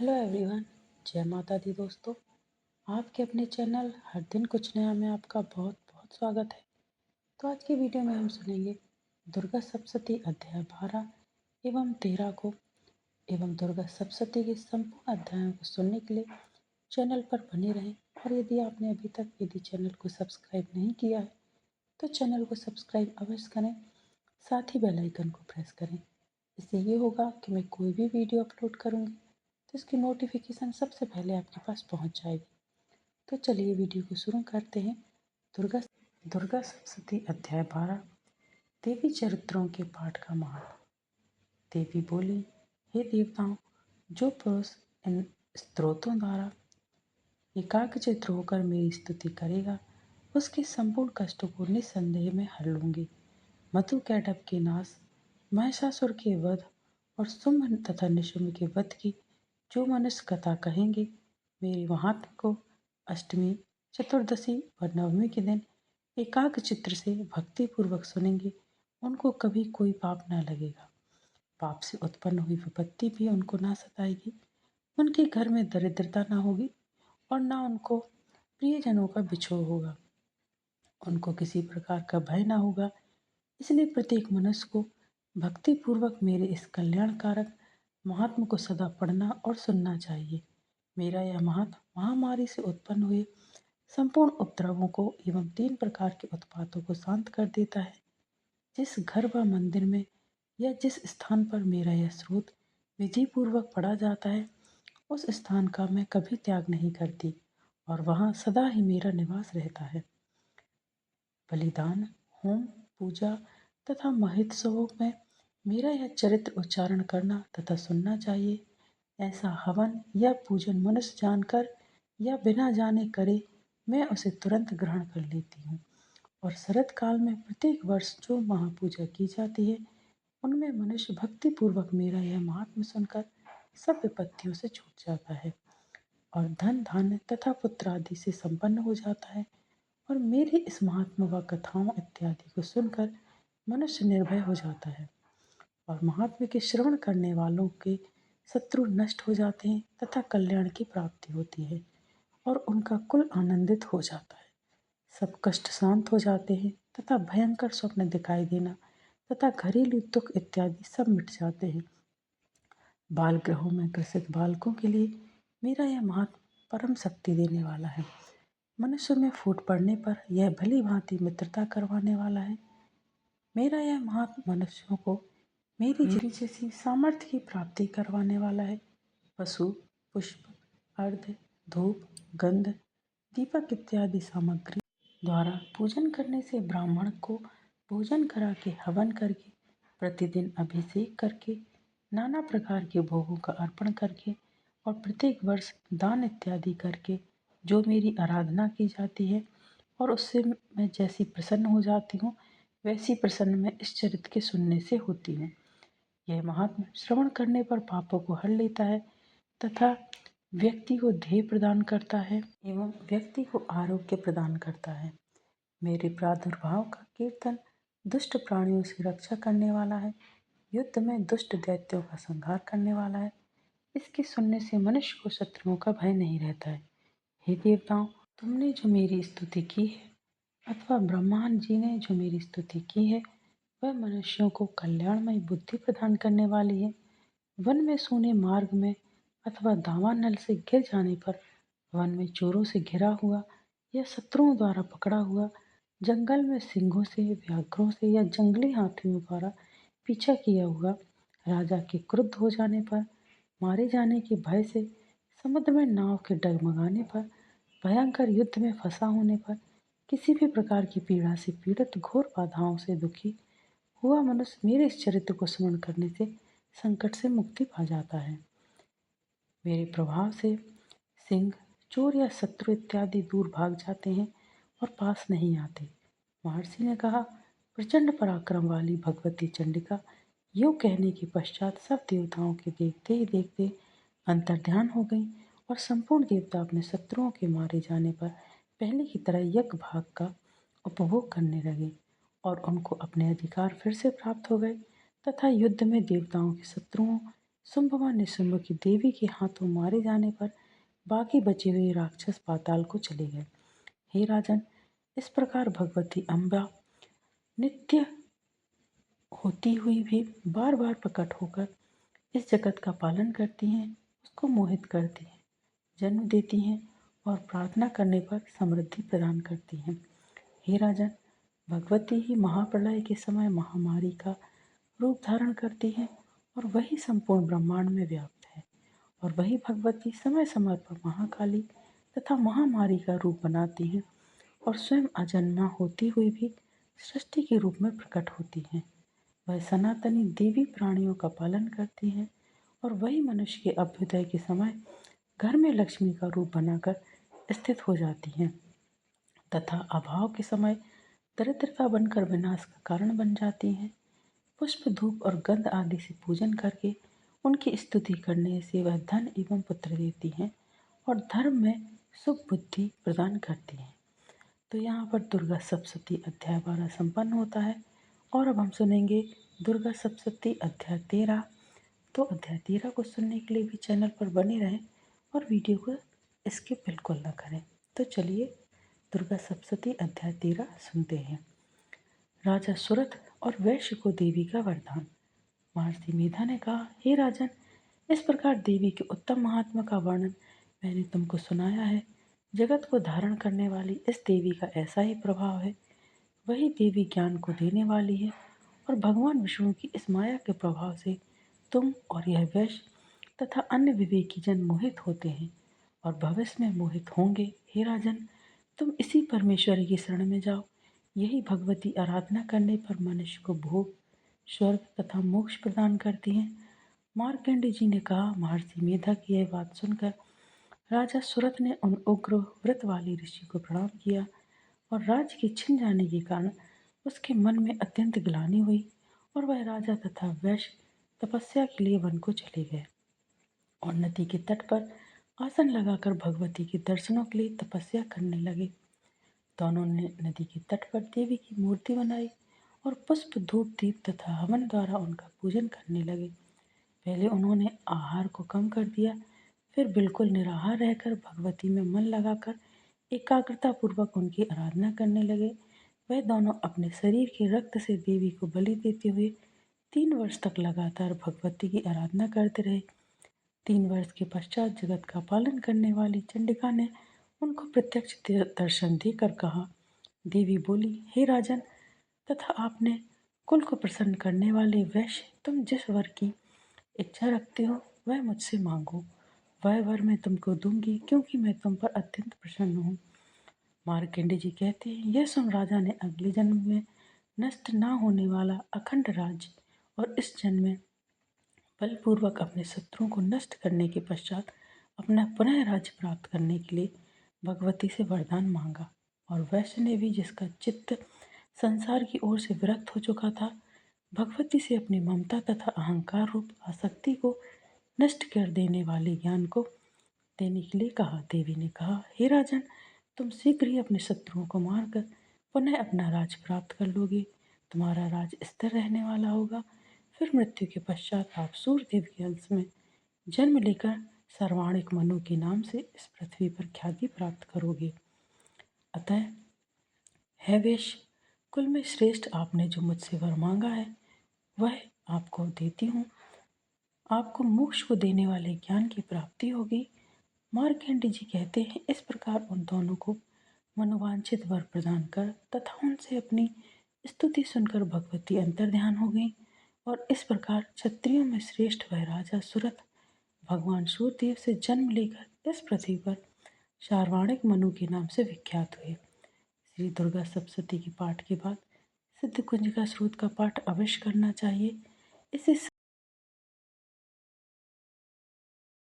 Hello everyone. जय माता दी दोस्तों। आपके अपने चैनल हर दिन कुछ नया में आपका बहुत बहुत स्वागत है। तो आज की वीडियो में हम सुनेंगे दुर्गा सप्तशती अध्याय 12 एवं 13 को एवं दुर्गा सप्तशती के संपूर्ण अध्यायों को सुनने के लिए चैनल पर बने रहें। और यदि आपने अभी तक चैनल को सब्सक्राइब नहीं किया है तो चैनल को सब्सक्राइब अवश्य करें, साथ ही बेल आइकन को प्रेस करें। इससे ये होगा कि मैं कोई भी वीडियो अपलोड करूँगी तो इसकी नोटिफिकेशन सबसे पहले आपके पास पहुंच जाएगी। तो चलिए वीडियो को शुरू करते हैं। दुर्गा दुर्गा सप्तशती अध्याय 12 देवी चरित्रों के पाठ का महत्व। देवी बोली, हे देवताओं, जो पुरुष इन स्तोत्रों द्वारा एकाग्रचित्त होकर मेरी स्तुति करेगा उसके संपूर्ण कष्टों को निस्संदेह में हर लूंगी। मधु कैटभ के नाश, महिषासुर के वध और शुंभ तथा निशुंभ के वध की जो मनुष्य कथा कहेंगे, मेरे महात्म को अष्टमी, चतुर्दशी और नवमी के दिन एकाग्र चित्र से भक्ति पूर्वक सुनेंगे, उनको कभी कोई पाप न लगेगा। पाप से उत्पन्न हुई विपत्ति भी उनको ना सताएगी। उनके घर में दरिद्रता ना होगी और ना उनको प्रियजनों का बिछोह होगा। उनको किसी प्रकार का भय ना होगा। इसलिए प्रत्येक मनुष्य को भक्ति पूर्वक मेरे इस कल्याणकारक महात्म को सदा पढ़ना और सुनना चाहिए। मेरा यह महात्म महामारी से उत्पन्न हुए संपूर्ण उपद्रवों को एवं 3 प्रकार के उत्पातों को शांत कर देता है। जिस घर व मंदिर में या जिस स्थान पर मेरा यह स्रोत विधि पूर्वक पढ़ा जाता है, उस स्थान का मैं कभी त्याग नहीं करती और वहाँ सदा ही मेरा निवास रहता है। बलिदान, होम, पूजा तथा महोत्सवों में मेरा यह चरित्र उच्चारण करना तथा सुनना चाहिए। ऐसा हवन या पूजन मनुष्य जानकर या बिना जाने करे, मैं उसे तुरंत ग्रहण कर लेती हूँ। और शरद काल में प्रत्येक वर्ष जो महापूजा की जाती है, उनमें मनुष्य भक्ति पूर्वक मेरा यह महात्म सुनकर सब विपत्तियों से छूट जाता है और धन धान्य तथा पुत्र आदि से संपन्न हो जाता है। और मेरी इस महात्मा व कथाओं इत्यादि को सुनकर मनुष्य निर्भय हो जाता है और महात्मा के श्रवण करने वालों के शत्रु नष्ट हो जाते हैं तथा कल्याण की प्राप्ति होती है और उनका कुल आनंदित हो जाता है। सब कष्ट शांत हो जाते हैं तथा भयंकर स्वप्न दिखाई देना तथा घरेलू दुख इत्यादि सब मिट जाते हैं। बाल गृहों में ग्रसित बालकों के लिए मेरा यह महात्मा परम शक्ति देने वाला है। मनुष्य में फूट पड़ने पर यह भली भांति मित्रता करवाने वाला है। मेरा यह महात्मा मनुष्यों को मेरी जैसी सामर्थ्य की प्राप्ति करवाने वाला है। पशु, पुष्प, अर्घ्य, धूप, गंध, दीपक इत्यादि सामग्री द्वारा पूजन करने से ब्राह्मण को भोजन करा के हवन करके प्रतिदिन अभिषेक करके नाना प्रकार के भोगों का अर्पण करके और प्रत्येक वर्ष दान इत्यादि करके जो मेरी आराधना की जाती है और उससे मैं जैसी प्रसन्न हो जाती हूँ, वैसी प्रसन्न मैं इस चरित्र के सुनने से होती हूँ। यह महात्मा श्रवण करने पर पापों को हर लेता है तथा व्यक्ति को ध्येय प्रदान करता है एवं व्यक्ति को आरोग्य प्रदान करता है। मेरे प्रादुर्भाव का कीर्तन दुष्ट प्राणियों से रक्षा करने वाला है, युद्ध में दुष्ट दैत्यों का संहार करने वाला है। इसके सुनने से मनुष्य को शत्रुओं का भय नहीं रहता है। हे देवताओं, तुमने जो मेरी स्तुति की है अथवा ब्रह्मांड जी ने जो मेरी स्तुति की है, वह मनुष्यों को कल्याणमय बुद्धि प्रदान करने वाली है। वन में सोने मार्ग में अथवा दावानल से गिर जाने पर, वन में चोरों से घिरा हुआ या शत्रुओं द्वारा पकड़ा हुआ, जंगल में सिंहों से, व्याघ्रों से या जंगली हाथियों द्वारा पीछा किया हुआ, राजा के क्रुद्ध हो जाने पर, मारे जाने के भय से, समुद्र में नाव के डगमगाने पर, भयंकर युद्ध में फंसा होने पर, किसी भी प्रकार की पीड़ा से पीड़ित, घोर बाधाओं से दुखी हुआ मनुष्य मेरे इस चरित्र को स्मरण करने से संकट से मुक्ति पा जाता है। मेरे प्रभाव से सिंह, चोर या शत्रु इत्यादि दूर भाग जाते हैं और पास नहीं आते। महर्षि ने कहा, प्रचंड पराक्रम वाली भगवती चंडिका यूँ कहने के पश्चात सब देवताओं के देखते ही देखते अंतर्ध्यान हो गई और संपूर्ण देवता अपने शत्रुओं के मारे जाने पर पहले की तरह यज्ञ भाग का उपभोग करने लगे और उनको अपने अधिकार फिर से प्राप्त हो गए तथा युद्ध में देवताओं के शत्रुओं शुंभ व निशुंभ की देवी के हाथों मारे जाने पर बाकी बचे हुए राक्षस पाताल को चले गए। हे राजन, इस प्रकार भगवती अम्बा नित्य होती हुई भी बार बार प्रकट होकर इस जगत का पालन करती हैं, उसको मोहित करती हैं, जन्म देती हैं और प्रार्थना करने पर समृद्धि प्रदान करती हैं। हे राजन, भगवती ही महाप्रलय के समय महामारी का रूप धारण करती है और वही संपूर्ण ब्रह्मांड में व्याप्त है। और वही भगवती समय समय पर महाकाली तथा महामारी का रूप बनाती हैं और स्वयं अजन्मा होती हुई भी सृष्टि के रूप में प्रकट होती हैं। वह सनातनी देवी प्राणियों का पालन करती हैं और वही मनुष्य के अभ्युदय के समय घर में लक्ष्मी का रूप बनाकर स्थित हो जाती हैं तथा अभाव के समय दरिद्रता बनकर विनाश का कारण बन जाती हैं। पुष्प, धूप और गंध आदि से पूजन करके उनकी स्तुति करने से वह धन एवं पुत्र देती हैं और धर्म में सुख बुद्धि प्रदान करती हैं। तो यहाँ पर दुर्गा सप्तशती अध्याय 12 संपन्न होता है और अब हम सुनेंगे दुर्गा सप्तशती अध्याय 13। तो अध्याय 13 को सुनने के लिए भी चैनल पर बने रहें और वीडियो को स्किप बिल्कुल ना करें। तो चलिए दुर्गा सप्तशती अध्याय 13 सुनते हैं। राजा सुरथ और वैश्य को देवी का वरदान। महर्षि मेधा ने कहा, हे राजन, इस प्रकार देवी के उत्तम महात्मा का वर्णन मैंने तुमको सुनाया है। जगत को धारण करने वाली इस देवी का ऐसा ही प्रभाव है। वही देवी ज्ञान को देने वाली है और भगवान विष्णु की इस माया के प्रभाव से तुम और यह वैश्य तथा अन्य विवेकी जन मोहित होते हैं और भविष्य में मोहित होंगे। हे राजन, तुम इसी परमेश्वरी की शरण में जाओ। यही भगवती आराधना करने पर मनुष्य को भोग, स्वर्ग तथा मोक्ष प्रदान करती हैं। मार्कंडे जी ने कहा, महर्षि मेधा की यह बात सुनकर राजा सुरथ ने उन उग्र व्रत वाले ऋषि को प्रणाम किया और राज्य के छिन जाने के कारण उसके मन में अत्यंत ग्लानि हुई और वह राजा तथा वैश्य तपस्या के लिए वन को चले गए और नदी के तट पर आसन लगाकर भगवती के दर्शनों के लिए तपस्या करने लगे। दोनों ने नदी के तट पर देवी की मूर्ति बनाई और पुष्प, धूप, दीप तथा हवन द्वारा उनका पूजन करने लगे। पहले उन्होंने आहार को कम कर दिया, फिर बिल्कुल निराहार रहकर भगवती में मन लगाकर एकाग्रता पूर्वक उनकी आराधना करने लगे। वह दोनों अपने शरीर के रक्त से देवी को बलि देते हुए 3 वर्ष तक लगातार भगवती की आराधना करते रहे। 3 वर्ष के पश्चात जगत का पालन करने वाली चंडिका ने उनको प्रत्यक्ष दर्शन देकर कहा। देवी बोली, हे राजन तथा आपने कुल को प्रसन्न करने वाले वैश्य, तुम जिस वर की इच्छा रखते हो वह मुझसे मांगो। वह वर मैं तुमको दूंगी क्योंकि मैं तुम पर अत्यंत प्रसन्न हूँ। मार्कंडे जी कहते हैं, यह सुन राजा ने अगले जन्म में नष्ट ना होने वाला अखंड राज्य और इस जन्म में बलपूर्वक अपने शत्रुओं को नष्ट करने के पश्चात अपना पुनः राज्य प्राप्त करने के लिए भगवती से वरदान मांगा। और वैश्य ने भी, जिसका चित्त संसार की ओर से विरक्त हो चुका था, भगवती से अपनी ममता तथा अहंकार रूप आसक्ति को नष्ट कर देने वाले ज्ञान को देने के लिए कहा। देवी ने कहा, हे राजन, तुम शीघ्र ही अपने शत्रुओं को मारकर पुनः अपना राज प्राप्त कर लोगे। तुम्हारा राज स्थिर रहने वाला होगा। फिर मृत्यु के पश्चात आप सूर्यदेव के अंश में जन्म लेकर सर्वाणिक मनु के नाम से इस पृथ्वी पर ख्याति प्राप्त करोगे। अतः है वेश, कुल में श्रेष्ठ, आपने जो मुझसे वर मांगा है वह आपको देती हूँ। आपको मोक्ष को देने वाले ज्ञान की प्राप्ति होगी। मार्कंडे जी कहते हैं, इस प्रकार उन दोनों को मनोवांछित वर प्रदान कर तथा उनसे अपनी स्तुति सुनकर भगवती अंतर्ध्यान हो गई और इस प्रकार क्षत्रियों में श्रेष्ठ वह राजा सुरथ भगवान सूर्यदेव से जन्म लेकर इस पृथ्वी पर शार्वाणिक मनु के नाम से विख्यात हुए। श्री दुर्गा सप्तशती के पाठ के बाद सिद्ध कुंजिका स्रोत का पाठ अवश्य करना चाहिए। इससे